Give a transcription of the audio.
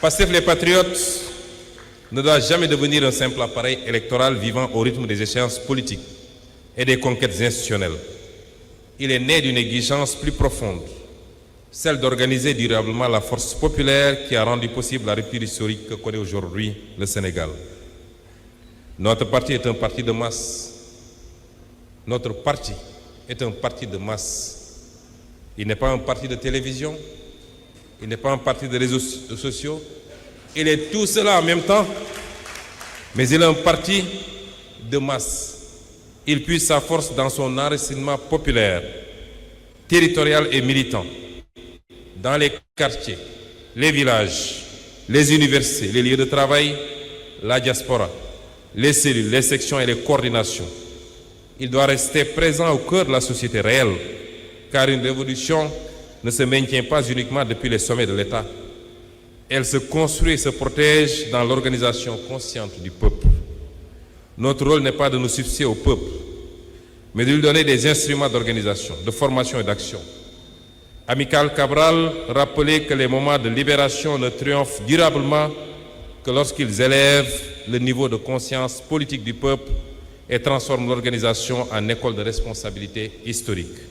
Pastef les Patriotes ne doit jamais devenir un simple appareil électoral vivant au rythme des échéances politiques et des conquêtes institutionnelles. Il est né d'une exigence plus profonde, celle d'organiser durablement la force populaire qui a rendu possible la rupture historique que connaît aujourd'hui le Sénégal. Notre parti est un parti de masse. Notre parti est un parti de masse. Il n'est pas un parti de télévision, il n'est pas un parti de réseaux sociaux, il est tout cela en même temps, mais il est un parti de masse. Il puise sa force dans son enracinement populaire, territorial et militant, dans les quartiers, les villages, les universités, les lieux de travail, la diaspora, les cellules, les sections et les coordinations. Il doit rester présent au cœur de la société réelle, car une révolution ne se maintient pas uniquement depuis les sommets de l'État. Elle se construit et se protège dans l'organisation consciente du peuple. Notre rôle n'est pas de nous substituer au peuple, mais de lui donner des instruments d'organisation, de formation et d'action. Amical Cabral rappelait que les moments de libération ne triomphent durablement que lorsqu'ils élèvent le niveau de conscience politique du peuple et transforment l'organisation en école de responsabilité historique.